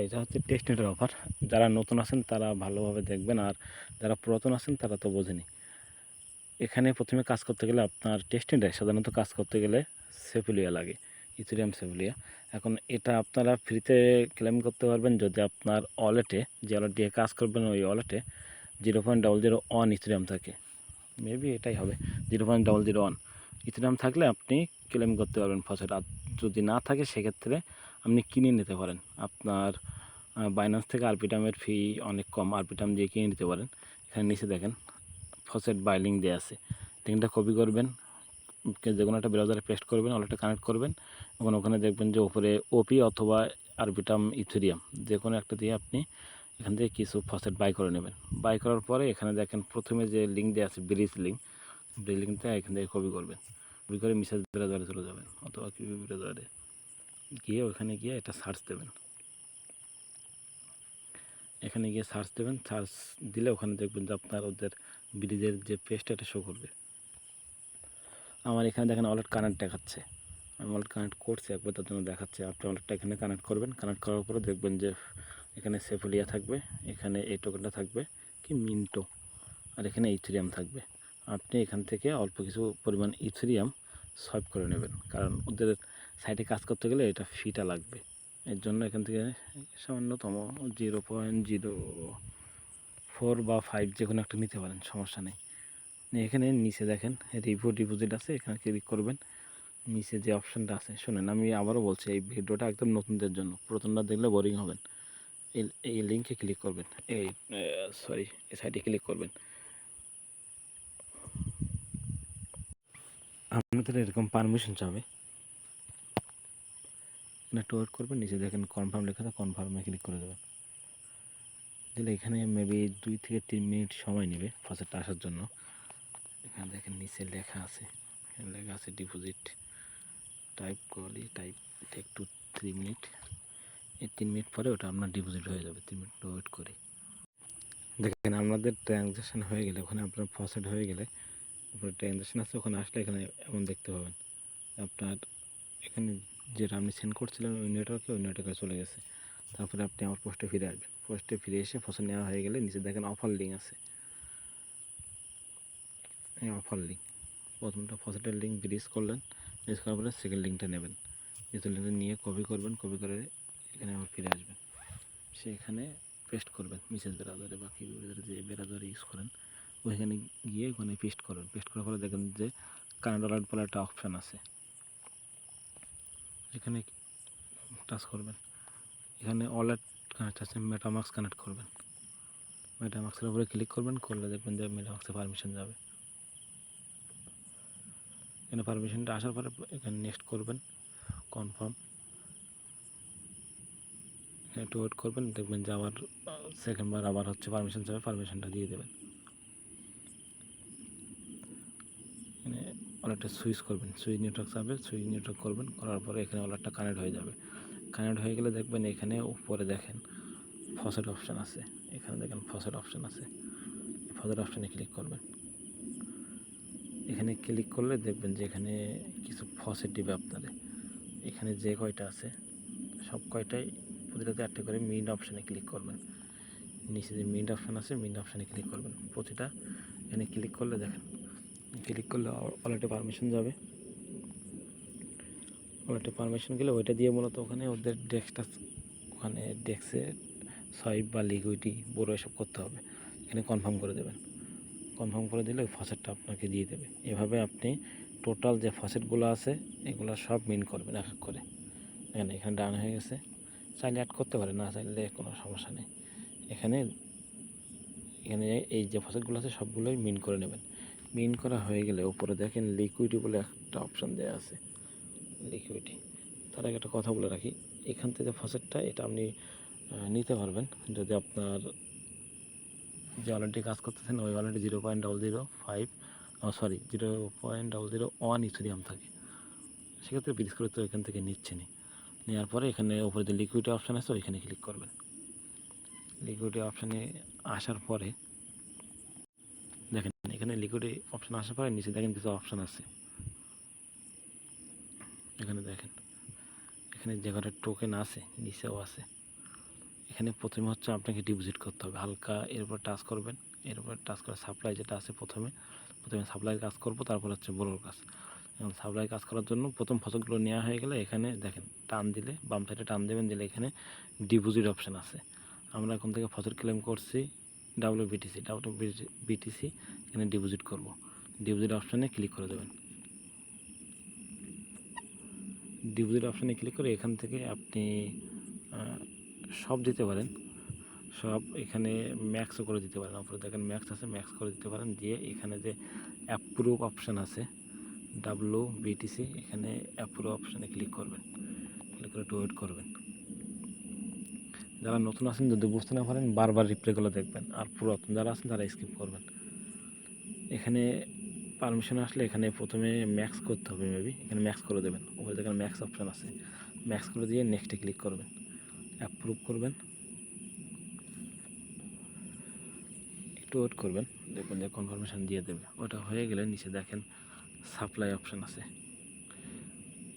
এটা হচ্ছে টেস্টনেটের অফার। যারা নতুন আছেন তারা ভালোভাবে দেখবেন, আর যারা পুরাতন আছেন তারা তো বোঝেনি। এখানে প্রথমে কাজ করতে গেলে আপনার টেস্টনেটে সাধারণত কাজ করতে গেলে সেফুলিয়া লাগে, ইথেরিয়াম সেফুলিয়া। এখন এটা আপনারা ফ্রিতে ক্লেম করতে পারবেন যদি আপনার ওয়ালেটে, যে ওয়ালেট দিয়ে কাজ করবেন ওই ওয়ালেটে 0.001 ইথেরিয়াম থাকে। মেবি এটাই হবে, 0.001 ইথেরিয়াম থাকলে আপনি ক্লেম করতে পারবেন ফসেট। আর যদি না থাকে সেক্ষেত্রে আপনি কিনে নিতে পারেন। আপনার বাইন্যান্স থেকে আরবিটামের ফি অনেক কম, আরবিটাম দিয়ে কিনে নিতে পারেন। এখানে নিচে দেখেন ফসেট বাই লিঙ্ক দেওয়া আছে, লিঙ্কটা কপি করবেন, যে কোনো একটা ব্রাউজারে পেস্ট করবেন, ওয়ালেটে কানেক্ট করবেন, এবং ওখানে দেখবেন যে উপরে ওপি অথবা আরবিটাম ইথেরিয়াম যে কোনো একটা দিয়ে আপনি এখান থেকে কিছু ফসেট বাই করে নেবেন। বাই করার পরে এখানে দেখেন প্রথমে যে লিঙ্ক দেওয়া আছে ব্রিজ লিঙ্কটা এখান থেকে কপি করবেন, কপি করে মেসেজ ব্রাউজারে চলে যাবেন, অথবা কিউ ব্রাউজারে গিয়ে ওখানে গিয়ে এটা সার্চ দেবেন। এখানে গিয়ে সার্চ দেবেন, সার্চ দিলে ওখানে দেখবেন যে আপনার ওদের ব্রিজের যে পেজটা এটা শো করবে। আমার এখানে দেখেন ওয়ালেট কানেক্ট দেখাচ্ছে, আমি ওয়ালেট কানেক্ট করছি একবার, তার জন্য দেখাচ্ছে। আপনি ওয়ালেটটা এখানে কানেক্ট করবেন, কানেক্ট করার পরে দেখবেন যে এখানে সেফুলিয়া থাকবে, এখানে এই টোকেনটা থাকবে কি মিন্টো, আর এখানে ইথেরিয়াম থাকবে। আপনি এখান থেকে অল্প কিছু পরিমাণ ইথেরিয়াম সোয়াইপ করে নেবেন, কারণ ওদের সাইটে কাজ করতে গেলে এটা ফিটা লাগবে। এর জন্য এখান থেকে সামান্যতম 0.04 বা 5 যে কোনো একটা নিতে পারেন, সমস্যা নেই। এখানে নিচে দেখেন রিভিউ ডিপোজিট আছে, এখানে ক্লিক করবেন। নিচে যে অপশানটা আছে, শুনেন আমি আবারও বলছি, এই ভিডিওটা একদম নতুনদের জন্য, পুরাতনরা দেখলে বোরিং হবেন। এই লিঙ্কে ক্লিক করবেন, এই সাইটে ক্লিক করবেন। আপনাদের এরকম পারমিশন চাবে, একটু ওয়েট করবেন। নিচে দেখেন কনফার্ম লেখা আছে, কনফার্মে ক্লিক করে দেবেন। দিলে এখানে মেবি 2 থেকে 3 মিনিট সময় নেবে ফসেটটা আসার জন্য। এখানে দেখেন নিচে লেখা আছে, এখানে লেখা আছে ডিপোজিট, টাইপ করলে টাইপ টেক 2-3 মিনিট। এই 3 মিনিট পরে ওটা আপনার ডিপোজিট হয়ে যাবে। 3 মিনিট ওয়েট করে দেখেন আপনাদের ট্রানজ্যাকশান হয়ে গেলে, ওখানে আপনার ফসেট হয়ে গেলে উপরে ট্রানজ্যাকশান আছে, ওখানে আসলে এখানে এমন দেখতে পাবেন আপনার এখানে যেটা আপনি সেন্ড করছিলেন ওই নেটওয়ার্কে চলে গেছে। তারপরে আপনি আমার পোস্টে ফিরে আসবেন, পোস্টে ফিরে এসে ফসল নেওয়া হয়ে গেলে নিচে দেখেন অফার লিঙ্ক আছে, এই অফার লিঙ্ক, প্রথমটা ফসেটের লিঙ্ক ব্রিজ করলেন, ব্রিজ করার পরে সেকেন্ড লিঙ্কটা নেবেন, দ্বিতীয় লিঙ্কটা নিয়ে কপি করবেন, কপি করে এখানে আবার ফিরে আসবেন, সেখানে পেস্ট করবেন মেসেজ ব্রাউজারে বা কি যে ব্রাউজারে ইউজ করেন ওইখানে গিয়ে ওখানে পেস্ট করবেন। পেস্ট করার পরে দেখেন যে কানেক্ট ওয়ালেট বলে একটা অপশান আছে, এখানে টাচ করবেন। এখানে ওয়ালেট কানেক্ট আছে, মেটামাস্ক কানেক্ট করবেন, মেটামাস্কের উপরে ক্লিক করবেন, করলে দেখবেন যে মেটামাস্কে পারমিশন যাবে। এখানে পারমিশনটা আসার পরে এখানে নেক্সট করবেন, কনফার্ম, একটু ওয়েট করবেন, দেখবেন যে আবার সেকেন্ডবার আবার হচ্ছে পারমিশন যাবে, পারমিশনটা দিয়ে দেবেন। এখানে ওয়ালেটটা সুইচ করবেন, সুইচ নেটওয়ার্ক যাবে, সুইচ নেটওয়ার্ক করবেন, করার পরে এখানে ওয়ালেটটা কানেক্ট হয়ে যাবে। কানেক্ট হয়ে গেলে দেখবেন এখানে উপরে দেখেন ফসেট অপশান আছে, এখানে দেখেন ফসেট অপশান আছে, ফসেট অপশানে ক্লিক করবেন। এখানে ক্লিক করলে দেখবেন যে এখানে কিছু ফসেট দিবে আপনাদের, এখানে যে কয়টা আছে সব কয়টাই প্রতিটাতে একটা করে মিন্ট অপশানে ক্লিক করবেন। নিচে যে মিন্ট অপশান আছে মিন্ট অপশানে ক্লিক করবেন প্রতিটা। এখানে ক্লিক করলে দেখেন, ক্লিক করলে ওয়ালেটে পারমিশন যাবে, ওয়ালেটে পারমিশন গেলে ওইটা দিয়ে মূলত ওখানে ওদের ডেস্কটা, ওখানে ডেস্কে সোয়াইপ বা লিকুইডিটি বড় এসব করতে হবে, এখানে কনফার্ম করে দেবেন। কনফার্ম করে দিলে ওই ফসেটটা আপনাকে দিয়ে দেবে। এভাবে আপনি টোটাল যে ফসেটগুলো আছে এগুলো সব মিন করবেন এক এক করে। এখানে ডান হয়ে গেছে, চাইলে অ্যাড করতে পারে, না চাইলে কোনো সমস্যা নেই। এখানে এখানে এই যে ফসেটগুলো আছে সবগুলোই মিন করে নেবেন। মিন করা হয়ে গেলে উপরে দেখেন লিকুইডি বলে একটা অপশান দেওয়া আছে, লিকুইডি। তার আগে একটা কথা বলে রাখি, এখান থেকে ফসেটটা এটা আপনি নিতে পারবেন যদি আপনার যে ওয়ালেটে কাজ করতেছেন ওই ওয়ালেটে 0.001 ইথেরিয়াম থাকে, সেক্ষেত্রে ব্রিজ করে তো এখান থেকে নিচ্ছেনই। নেওয়ার পরে এখানে উপরে যে লিকুইডি অপশান আছে ওইখানে ক্লিক করবেন। লিকুইডি অপশানে আসার পরে দেখেন এখানে লিকুইডি অপশান আসার পরে নিচে দেখেন কিছু অপশান আছে, এখানে দেখেন এখানে যে কটা টোকেন আছে নিচেও আছে, এখানে প্রথমে হচ্ছে আপনাকে ডিপোজিট করতে হবে হালকা, এরপর টাচ করবেন, এরপর টাচ করে সাপ্লাই যেটা আছে প্রথমে সাপ্লাইয়ের কাজ করব, তারপর হচ্ছে বড়োর কাজ। এবং সাপ্লাই কাজ করার জন্য প্রথম ফসলগুলো নেওয়া হয়ে গেলে এখানে দেখেন টান দিলে বাম সাইডে টান দেবেন, দিলে এখানে ডিপোজিট অপশান আছে। আমরা এখন থেকে ফসল ক্লেম করছি ডাব্লিউবিটিসি, এখানে ডিপোজিট করব। ডিপোজিট অপশানে ক্লিক করে দেবেন। ডিপোজিট অপশানে ক্লিক করে এখান থেকে আপনি সব দিতে পারেন, সব এখানে ম্যাক্সও করে দিতে পারেন। উপরে দেখেন ম্যাক্স আছে, ম্যাক্স করে দিতে পারেন। দিয়ে এখানে যে অ্যাপ্রুভ অপশান আছে WBTC, এখানে অ্যাপ্রুভ অপশানে ক্লিক করবেন, ক্লিক করে একটু ওয়েট করবেন। যারা নতুন আছেন যদি বুঝতে না পারেন বারবার রিপ্লেগুলো দেখবেন, আর পুরাতন যারা আছেন তারা স্কিপ করবেন। এখানে পারমিশন আসলে এখানে প্রথমে ম্যাক্স করতে হবে, মেবি এখানে ম্যাক্স করে দেবেন। উপরে দেখেন ম্যাক্স অপশান আছে, ম্যাক্স করে দিয়ে নেক্সটে ক্লিক করবেন, অ্যাপ্রুভ করবেন, একটু ওয়েট করবেন, দেখবেন যে কনফার্মেশন দিয়ে দেবে। ওটা হয়ে গেলে নিচে দেখেন সাপ্লাই অপশান আছে,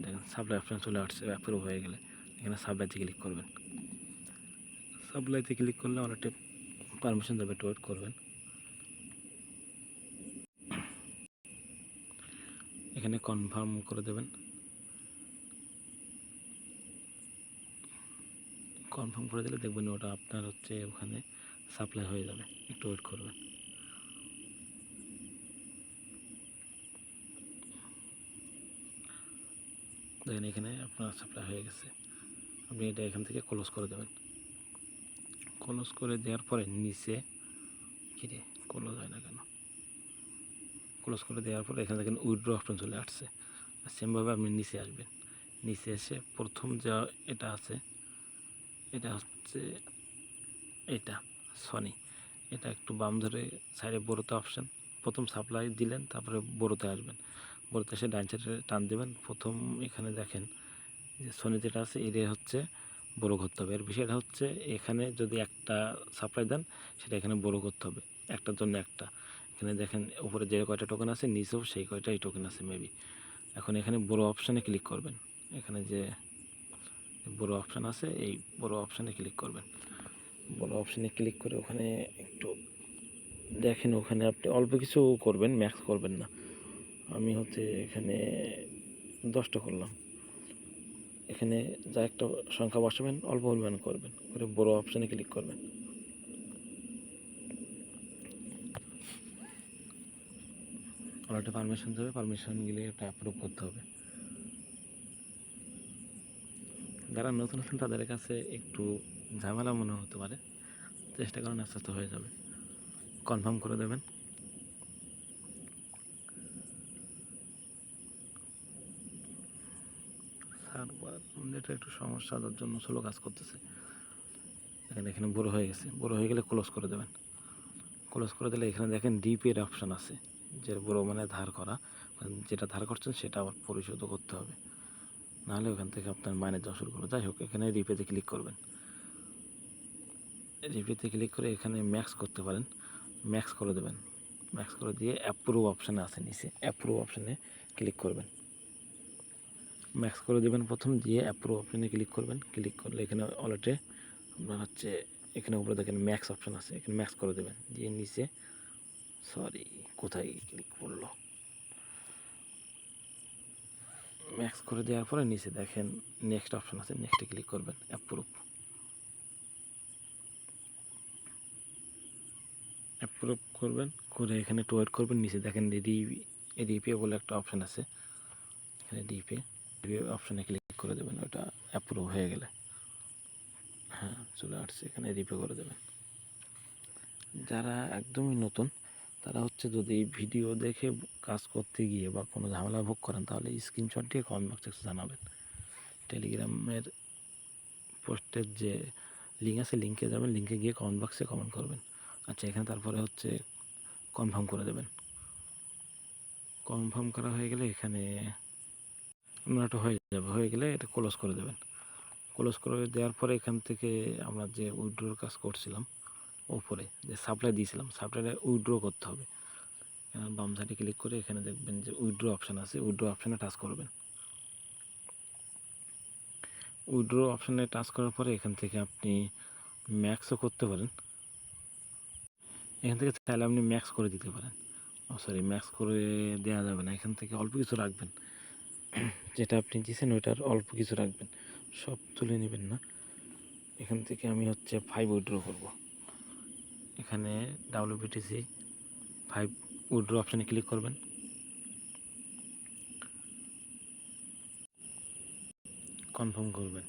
দেখেন সাপ্লাই অপশান চলে আসছে অ্যাপ্রুভ হয়ে গেলে। এখানে সাপ্লাইতে ক্লিক করবেন, সাপ্লাইতে ক্লিক করলে অনেকটা পারমিশন দেবে, একটু ওয়েট করবেন। এখানে কনফার্ম করে দেবেন, কনফার্ম করে দিলে দেখবেন ওটা আপনার হচ্ছে ওখানে সাপ্লাই হয়ে যাবে, একটু ওয়েট করবেন। দেখেন এখানে আপনার সাপ্লাই হয়ে গেছে। আপনি এটা এখান থেকে ক্লোজ করে দেবেন। ক্লোজ করে দেওয়ার পরে নিচে কিরে ক্লোজ হয় না কেন, ক্লোজ করে দেওয়ার পরে এখানে দেখেন উইথড্র অপশন চলে আসছে। সেমভাবে আপনি নিচে আসবেন, নিচে এসে প্রথম যা এটা আছে, এটা হচ্ছে এটা সনি, এটা একটু বাম ধরে সাইডে বড়োতে অপশান, প্রথম সাপ্লাই দিলেন, তারপরে বড়োতে আসবেন, বড়োতে এসে ডান সাইডে টান দেবেন। প্রথম এখানে দেখেন যে সনি যেটা আছে এটা হচ্ছে বড়ো করতে হবে। এর বিষয়টা হচ্ছে এখানে যদি একটা সাপ্লাই দেন সেটা এখানে বড়ো করতে হবে, একটার জন্য একটা। এখানে দেখেন উপরে যে কয়টা টোকেন আছে নিচেও সেই কয়টাই টোকেন আছে মেবি। এখন এখানে বড়ো অপশানে ক্লিক করবেন, এখানে যে বড়ো অপশান আছে এই বড়ো অপশানে ক্লিক করবেন। বড়ো অপশানে ক্লিক করে ওখানে একটু দেখেন, ওখানে আপনি অল্প কিছু করবেন, ম্যাক্স করবেন না। আমি হচ্ছে এখানে 10টা করলাম। এখানে যা একটা সংখ্যা বসাবেন অল্প পরিমাণ করবেন, করে বড়ো অপশানে ক্লিক করবেন। একটা পারমিশন দেবে, পারমিশন গেলে এটা অ্যাপ্রুভ করতে হবে। যারা নতুন আছেন তাদের কাছে একটু ঝামেলা মনে হতে পারে, চেষ্টা করেন আস্তে আস্তে হয়ে যাবে। কনফার্ম করে দেবেন। সার্ভার নেটের একটু সমস্যা, যার জন্য স্লো কাজ করতেছে। এখানে বড়ো হয়ে গেছে, বড়ো হয়ে গেলে ক্লোজ করে দেবেন। ক্লোজ করে দিলে এখানে দেখেন ডিপের অপশান আছে, যে বড়ো মানে ধার করা, যেটা ধার করছেন সেটা আবার পরিশোধ করতে হবে, নাহলে ওখান থেকে আপনার মাইনে যাওয়া শুরু করবে। যাই হোক এখানে রিপেতে ক্লিক করবেন, রিপেতে ক্লিক করে এখানে ম্যাক্স করতে পারেন, ম্যাক্স করে দেবেন। ম্যাক্স করে দিয়ে অ্যাপ্রুভ অপশানে আছে নিচে, অ্যাপ্রুভ অপশানে ক্লিক করবেন, ম্যাক্স করে দেবেন প্রথম, দিয়ে অ্যাপ্রুভ অপশানে ক্লিক করবেন। ক্লিক করলে এখানে অলরেডি আপনার হচ্ছে এখানে উপরে দেখেন ম্যাক্স অপশান আছে, এখানে ম্যাক্স করে দেবেন। দিয়ে নিচে সরি কোথায় ক্লিক করলো, ম্যাক্স করে দেওয়ার পরে নিচে দেখেন নেক্সট অপশান আছে, নেক্সটে ক্লিক করবেন, অ্যাপ্রুভ অ্যাপ্রুভ করবেন। করে এখানে একটু ওয়েট করবেন। নিচে দেখেন রিপে বলে একটা অপশান আছে, এখানে রিপে অপশানে ক্লিক করে দেবেন। ওটা অ্যাপ্রুভ হয়ে গেলে হ্যাঁ চলে আসছে, এখানে রিপে করে দেবেন। যারা একদমই নতুন তারা হচ্ছে যদি ভিডিও দেখে কাজ করতে গিয়ে বা কোনো ঝামেলা ভোগ করেন তাহলে স্ক্রিনশট দিয়ে কমেন্ট বক্সে জানাবেন। টেলিগ্রামের পোস্টের যে লিঙ্ক আছে লিঙ্কে যাবেন, লিঙ্কে গিয়ে কমেন্ট বক্সে কমেন্ট করবেন। আচ্ছা এখানে তারপরে হচ্ছে কনফার্ম করে দেবেন। কনফার্ম করা হয়ে গেলে এখানে আপনারটা হয়ে যাবে, হয়ে গেলে এটা ক্লোজ করে দেবেন। ক্লোজ করে দেওয়ার পরে এখান থেকে আমরা যে উইথড্রোর কাজ করছিলাম, উপরে যে সাপ্লাই দিয়েছিলাম সাপ্লাইটা উইথড্র করতে হবে। বাম সাইডে ক্লিক করে এখানে দেখবেন যে উইথড্র অপশান আছে, উইথড্র অপশানে টাচ করবেন। উইথড্র অপশানে টাচ করার পরে এখান থেকে আপনি ম্যাক্সও করতে পারেন। এখান থেকে চাইলে আপনি ম্যাক্স করে দিতে পারেন। সরি, ম্যাক্স করে দেওয়া যাবে না, এখান থেকে অল্প কিছু রাখবেন। যেটা আপনি দিয়েছেন ওইটার অল্প কিছু রাখবেন, সব তুলে নেবেন না। এখান থেকে আমি হচ্ছে 5 উইথড্র করব। এখানে WBTC 5 উইথড্র অপশানে ক্লিক করবেন। কনফার্ম করবেন,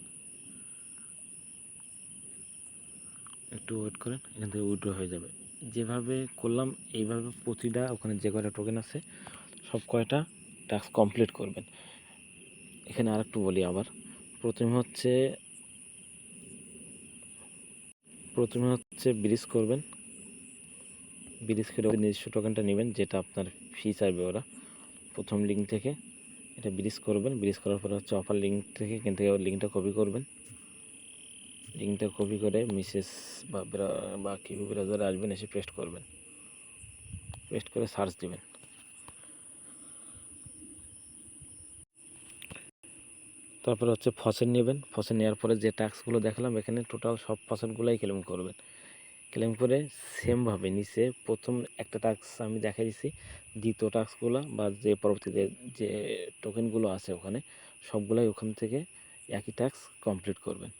একটু ওয়েট করেন, এখান থেকে উইথড্র হয়ে যাবে। যেভাবে করলাম এইভাবে প্রতিটা ওখানে যে কয়টা টোকেন আছে সব কয়টা টাস্ক কমপ্লিট করবেন। এখানে আরেকটু বলি আবার, প্রথমে হচ্ছে ব্রিজ করবেন। ব্রিজ করে নিজস্ব টোকেনটা নেবেন, যেটা আপনার ফি চাইবে ওরা প্রথম লিঙ্ক থেকে। এটা ব্রিজ করবেন, ব্রিজ করার পরে হচ্ছে অফার লিঙ্ক থেকে এখান থেকে লিঙ্কটা কপি করবেন। লিঙ্কটা কপি করে মেসেজ বা কিউ ব্রাউজারে আসবেন, এসে পেস্ট করবেন, পেস্ট করে সার্চ দিবেন। তারপরে হচ্ছে ফসেল নেবেন। ফসেল নেওয়ার পরে যে ট্যাক্সগুলো দেখালাম এখানে টোটাল সব ফসলগুলাই ক্লেম করবেন। ক্লেম করে সেমভাবে নিচে প্রথম একটা টাস্ক আমি দেখাই দিচ্ছি, দ্বিতীয় টাস্কগুলো বা যে পরবর্তীতে যে টোকেনগুলো আছে ওখানে সবগুলাই ওখান থেকে একই টাস্ক কমপ্লিট করবেন।